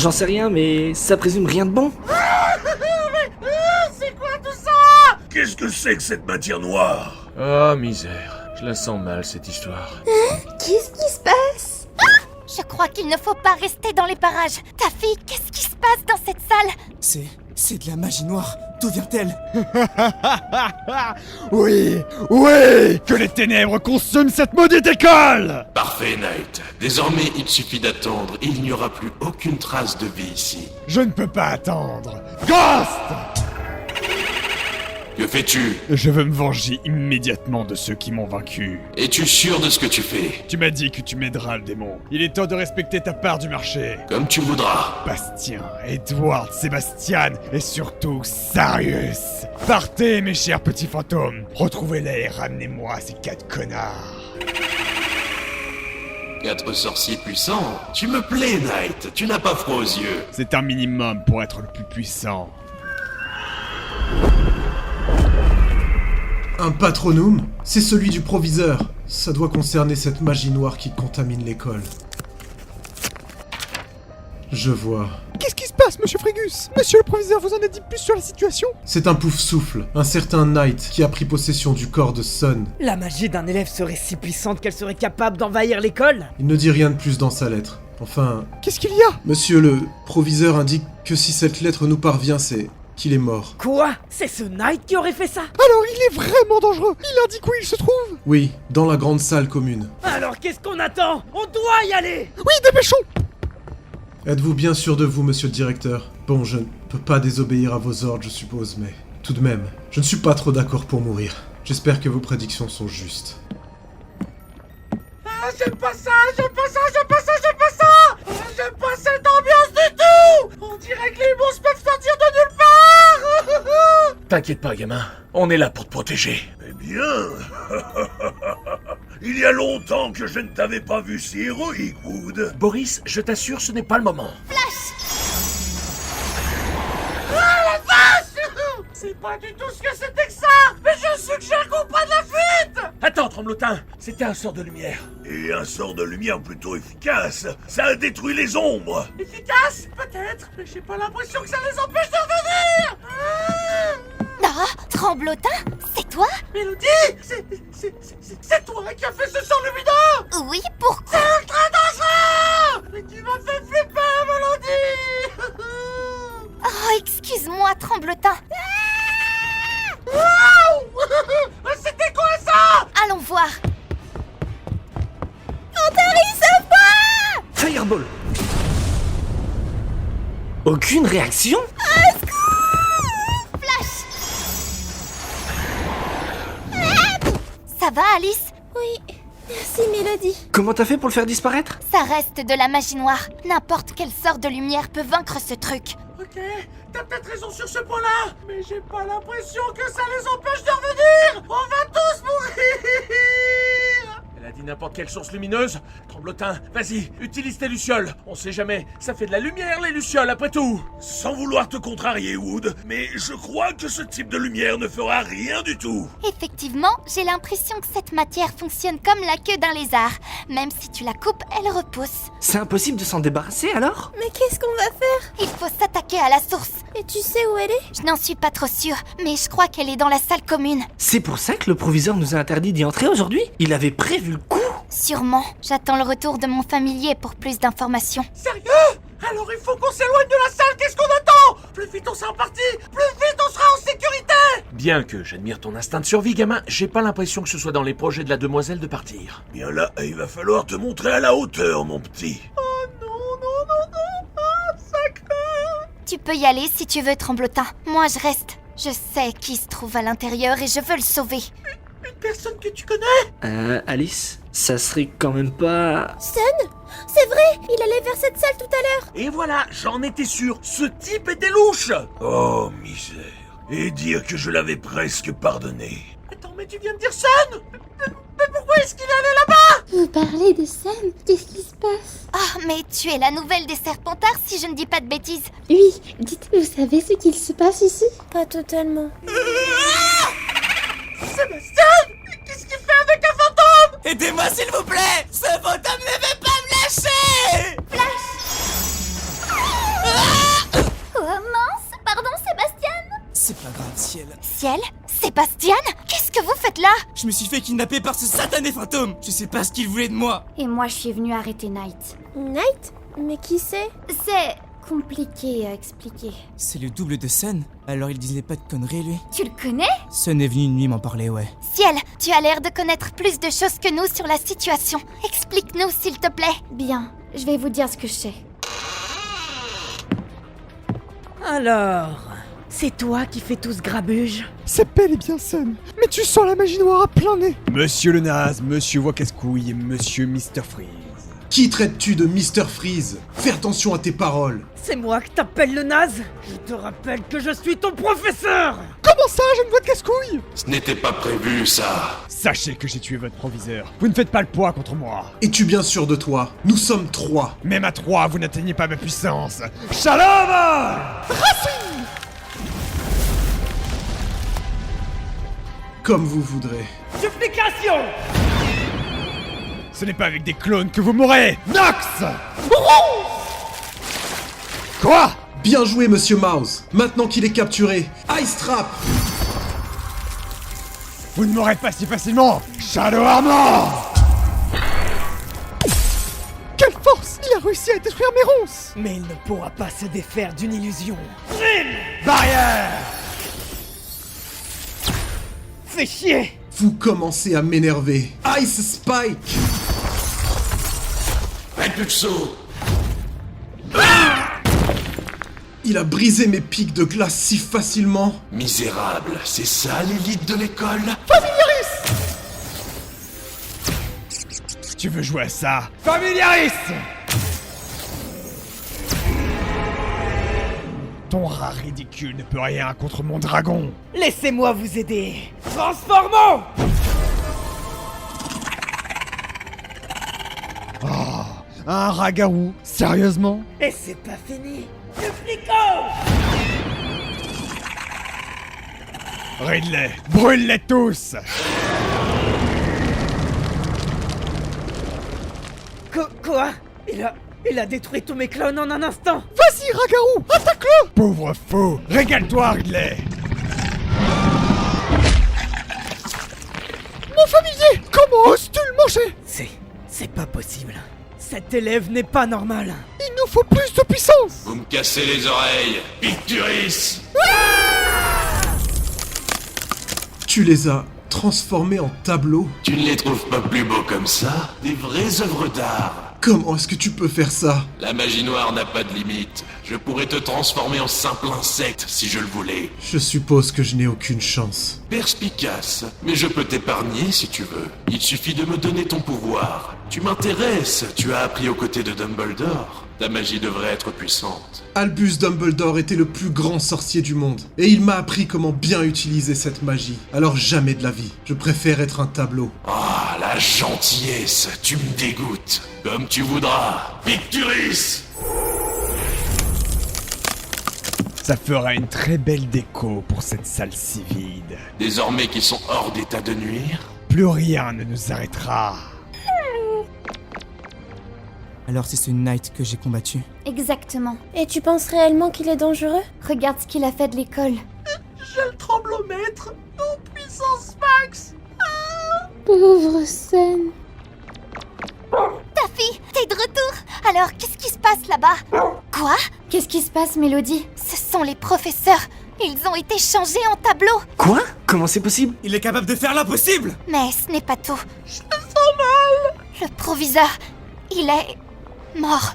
J'en sais rien, mais ça présume rien de bon. C'est quoi tout ça? Qu'est-ce que c'est que cette matière noire? Oh misère, je la sens mal cette histoire. Qu'est-ce qui se passe? Je crois qu'il ne faut pas rester dans les parages. Ta fille, qu'est-ce qui se passe dans cette salle? C'est de la magie noire. D'où vient-elle? Oui, que les ténèbres consument cette maudite école! Parfait, Knight. Désormais, il suffit d'attendre et il n'y aura plus aucune trace de vie ici. Je ne peux pas attendre. Ghost! Que fais-tu? Je veux me venger immédiatement de ceux qui m'ont vaincu. Es-tu sûr de ce que tu fais? Tu m'as dit que tu m'aideras, le démon. Il est temps de respecter ta part du marché. Comme tu voudras. Bastien, Edward, Sébastien et surtout Sarius. Partez, mes chers petits fantômes. Retrouvez-les et ramenez-moi ces 4 connards. 4 sorciers puissants? Tu me plais, Knight. Tu n'as pas froid aux yeux. C'est un minimum pour être le plus puissant. Un patronum? C'est celui du proviseur. Ça doit concerner cette magie noire qui contamine l'école. Je vois. Qu'est-ce qui se passe, monsieur Frégus? Monsieur le proviseur vous en a dit plus sur la situation? C'est un pouf-souffle, un certain Knight qui a pris possession du corps de Sun. La magie d'un élève serait si puissante qu'elle serait capable d'envahir l'école? Il ne dit rien de plus dans sa lettre. Enfin... Qu'est-ce qu'il y a? Monsieur le proviseur indique que si cette lettre nous parvient, c'est qu'il est mort. Quoi? C'est ce Knight qui aurait fait ça? Alors il est vraiment dangereux. Il indique où il se trouve? Oui, dans la grande salle commune. Alors qu'est-ce qu'on attend? On doit y aller! Oui, dépêchons! Êtes-vous bien sûr de vous, monsieur le directeur? Bon, je ne peux pas désobéir à vos ordres, je suppose, mais... Tout de même, je ne suis pas trop d'accord pour mourir. J'espère que vos prédictions sont justes. Ah, j'aime pas ça, j'aime pas ça, j'aime pas ça, j'aime pas ça! Ah, j'aime pas cette ambiance du tout! On dirait que les monstres peuvent sortir de nulle part! T'inquiète pas, gamin. On est là pour te protéger. Eh bien... Il y a longtemps que je ne t'avais pas vu si héroïque, Wood. Boris, je t'assure, ce n'est pas le moment. C'est pas du tout ce que c'était que ça! Mais je suggère qu'on prenne la fuite! Attends, Tremblotin, c'était un sort de lumière. Et un sort de lumière plutôt efficace. Ça a détruit les ombres. Efficace? Peut-être, mais j'ai pas l'impression que ça les empêche de revenir! Ah, Tremblotin, c'est toi? Mélodie! C'est toi qui as fait ce sort lumineux! Oui, pourquoi? C'est ultra dangereux! Mais tu m'as fait flipper, Mélodie! Oh, excuse-moi, Tremblotin. Waouh! C'était quoi ça? Allons voir. Antaris, ça va? Fireball. Aucune réaction? Flash. Ça va, Alice? Oui, merci Mélodie. Comment t'as fait pour le faire disparaître? Ça reste de la magie noire. N'importe quel sort de lumière peut vaincre ce truc. Ok, t'as peut-être raison sur ce point-là, mais j'ai pas l'impression que ça les empêche de revenir. On va tous mourir. Elle a dit n'importe quelle source lumineuse. Tremblotin, vas-y, utilise tes lucioles. On sait jamais, ça fait de la lumière les lucioles après tout. Sans vouloir te contrarier, Wood, mais je crois que ce type de lumière ne fera rien du tout. Effectivement, j'ai l'impression que cette matière fonctionne comme la queue d'un lézard. Même si tu la coupes, elle repousse. C'est impossible de s'en débarrasser alors? Mais qu'est-ce qu'on va faire? Il faut s'attaquer à la source. Et tu sais où elle est? Je n'en suis pas trop sûre, mais je crois qu'elle est dans la salle commune. C'est pour ça que le proviseur nous a interdit d'y entrer aujourd'hui? Il avait prévu le coup? Sûrement. J'attends le retour de mon familier pour plus d'informations. Sérieux? Alors il faut qu'on s'éloigne de la salle, qu'est-ce qu'on attend? Plus vite on sera parti, plus vite on sera en sécurité! Bien que j'admire ton instinct de survie, gamin, j'ai pas l'impression que ce soit dans les projets de la demoiselle de partir. Bien là, il va falloir te montrer à la hauteur, mon petit. Oh non, ah, ça craint! Tu peux y aller si tu veux, Tremblotin. Moi, je reste. Je sais qui se trouve à l'intérieur et je veux le sauver. Une personne que tu connais? Alice, ça serait quand même pas... Sun? C'est vrai, il allait vers cette salle tout à l'heure. Et voilà, j'en étais sûr, ce type était louche. Oh, misère. Et dire que je l'avais presque pardonné. Attends, mais tu viens de dire Sun? Mais pourquoi est-ce qu'il est allé là-bas? Vous parlez de Sun? Qu'est-ce qui se passe? Ah, mais tu es la nouvelle des Serpentards si je ne dis pas de bêtises. Oui, dites, vous savez ce qu'il se passe ici? Pas totalement. Sébastien? Qu'est-ce qu'il fait avec un fantôme? Aidez-moi s'il vous plaît! Ce fantôme ne veut pas me lâcher! Flash! Diane, qu'est-ce que vous faites là? Je me suis fait kidnapper par ce satané fantôme. Je sais pas ce qu'il voulait de moi. Et moi, je suis venue arrêter Knight. Knight? Mais qui c'est? C'est compliqué à expliquer. C'est le double de Sun. Alors il disait pas de conneries, lui. Tu le connais? Sun est venu une nuit m'en parler, ouais. Ciel, tu as l'air de connaître plus de choses que nous sur la situation. Explique-nous, s'il te plaît. Bien, je vais vous dire ce que je sais. Alors, c'est toi qui fais tout ce grabuge? C'est bel et bien Sun. Mais tu sens la magie noire à plein nez. Monsieur le naze, monsieur voix casse-couille et monsieur Mr. Freeze. Qui traites-tu de Mr. Freeze? Fais attention à tes paroles. C'est moi que t'appelles le naze? Je te rappelle que je suis ton professeur! Comment ça, jeune voix de casse-couille? Ce n'était pas prévu, ça. Sachez que j'ai tué votre proviseur. Vous ne faites pas le poids contre moi. Es-tu bien sûr de toi? Nous sommes 3. Même à 3, vous n'atteignez pas ma puissance. Shalom! Comme vous voudrez. Supplication! Ce n'est pas avec des clones que vous mourrez. Nox! Quoi? Bien joué, Monsieur Mouse. Maintenant qu'il est capturé, Ice Trap. Vous ne mourrez pas si facilement. Shadow Armor! Quelle force! Il a réussi à détruire mes ronces. Mais il ne pourra pas se défaire d'une illusion. Barrière! Fais chier! Vous commencez à m'énerver. Ice Spike. Repulso. Il a brisé mes pics de glace si facilement. Misérable, c'est ça l'élite de l'école? Tu veux jouer à ça? Familiaris! Ton rat ridicule ne peut rien contre mon dragon. Laissez-moi vous aider. Transformons! Un rat-garou? Sérieusement? Et c'est pas fini. Suppliquons! Ridley, brûle-les tous! Quoi? Il a détruit tous mes clones en un instant. Vas-y, Ragarou, attaque-le. Pauvre fou! Régale-toi, Ridley! Mon familier, comment oses-tu le manger? C'est pas possible. Cet élève n'est pas normal. Il nous faut plus de puissance. Vous me cassez les oreilles, Picturis. Tu les as transformés en tableaux? Tu ne les trouves pas plus beaux comme ça? Des vraies œuvres d'art. Comment est-ce que tu peux faire ça? La magie noire n'a pas de limite. Je pourrais te transformer en simple insecte si je le voulais. Je suppose que je n'ai aucune chance. Perspicace, mais je peux t'épargner si tu veux. Il suffit de me donner ton pouvoir. Tu m'intéresses, tu as appris aux côtés de Dumbledore. Ta magie devrait être puissante. Albus Dumbledore était le plus grand sorcier du monde, et il m'a appris comment bien utiliser cette magie. Alors jamais de la vie, je préfère être un tableau. Ah, la gentillesse, tu me dégoûtes. Comme tu voudras, Picturis. Ça fera une très belle déco pour cette salle si vide. Désormais qu'ils sont hors d'état de nuire, Plus rien ne nous arrêtera. Alors c'est ce Knight que j'ai combattu. Exactement. Et tu penses réellement qu'il est dangereux? Regarde ce qu'il a fait de l'école. J'ai le tremblomètre. Non, puissance max. Pauvre Sun. Taffy, t'es de retour. Alors, qu'est-ce qui se passe là-bas? Quoi? Qu'est-ce qui se passe, Mélodie? Ce sont les professeurs. Ils ont été changés en tableaux. Quoi? Comment c'est possible? Il est capable de faire l'impossible! Mais ce n'est pas tout. Je me sens mal. Le proviseur, il est mort.